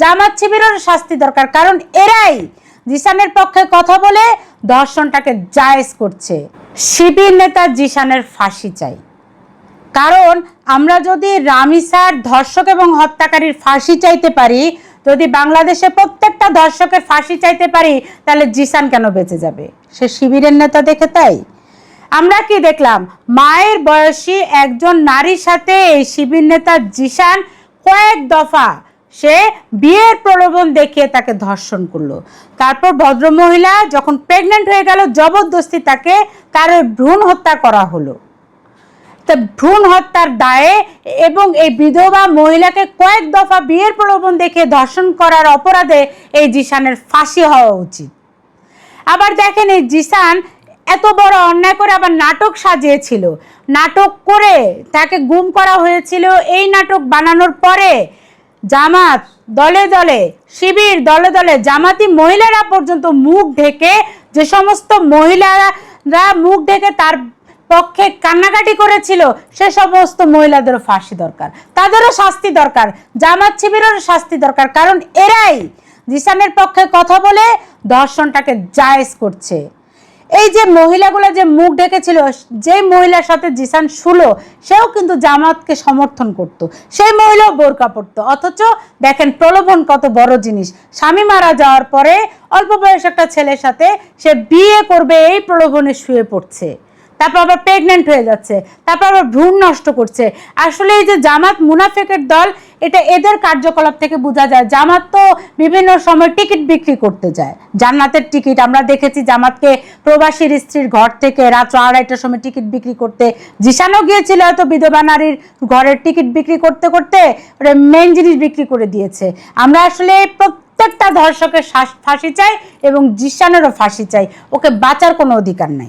জামাত শিবিরের শাস্তি দরকার, কারণ এরাই জিসানের পক্ষে কথা বলে ধর্ষণটাকে জায়েজ করছে। শিবির নেতা জিসানের ফাঁসি চাই, কারণ আমরা যদি রামিসার ধর্ষক এবং হত্যাকারীর ফাঁসি চাইতে পারি, যদি বাংলাদেশে প্রত্যেকটা ধর্ষকের ফাঁসি চাইতে পারি, তাহলে জিসান কেন বেঁচে যাবে? সে শিবিরের নেতা দেখে তাই। আমরা কি দেখলাম, মায়ের বয়সী একজন নারীর সাথে এই শিবির নেতা জিসান কয়েক দফা সে বিয়ের প্রলোভন দেখিয়ে তাকে ধর্ষণ করলো। তারপর ভদ্রমহিলা যখন প্রেগনেন্ট হয়ে গেল, জবরদস্তি তাকে কারো ভ্রূণ হত্যা করা হলো। তা ভ্রূণ হত্যার দায়ে এবং এই বিধবা মহিলাকে কয়েক দফা বিয়ের প্রলোভন দেখিয়ে ধর্ষণ করার অপরাধে এই জিসানের ফাঁসি হওয়া উচিত। আবার দেখেন, এই জিসান এত বড় অন্যায় করে আবার নাটক সাজিয়েছিল, নাটক করে তাকে গুম করা হয়েছিল। এই নাটক বানানোর পরে জামাত দলে দলে, শিবির দলে দলে, জামাতি মহিলারা পর্যন্ত মুখ ঢেকে, যে সমস্ত মহিলারা মুখ ঢেকে তার পক্ষে কান্নাকাটি করেছিল, সে সমস্ত মহিলাদেরও ফাঁসি দরকার, তাদেরও শাস্তি দরকার, জামাত শিবিরেরও শাস্তি দরকার, কারণ এরাই জিসানের পক্ষে কথা বলে ধর্ষণটাকে জায়েজ করছে। এই যে মহিলাগুলো যে মুখ ঢেকেছিল, যে মহিলার সাথে জিসান শুলো, সেও কিন্তু জামাতকে সমর্থন করত, সেই মহিলাও বোরকা পরতো। অথচ দেখেন প্রলোভন কত বড় জিনিস। স্বামী মারা যাওয়ার পরে অল্প বয়স একটা ছেলের সাথে সে বিয়ে করবে এই প্রলোভনে শুয়ে পড়ছে, তারপর আবার প্রেগনেন্ট হয়ে যাচ্ছে, তারপর আবার ভ্রূণ নষ্ট করছে। আসলে এই যে জামাত মুনাফিকের দল, এটা এদের কার্যকলাপ থেকে বোঝা যায়। জামাত তো বিভিন্ন সময় টিকিট বিক্রি করতে যায়, জান্নাতের টিকিট। আমরা দেখেছি জামাতকে প্রবাসীর স্ত্রীর ঘর থেকে রাত 2:30টার সময় টিকিট বিক্রি করতে। জিসানও গিয়েছিল হয়তো বিধবা নারীর ঘরের টিকিট বিক্রি করতে করতে মেইন জিনিস বিক্রি করে দিয়েছে। আমরা আসলে প্রত্যেকটা ধর্ষকের ফাঁসি চাই এবং জিসানেরও ফাঁসি চাই, ওকে বাঁচার কোনো অধিকার নাই।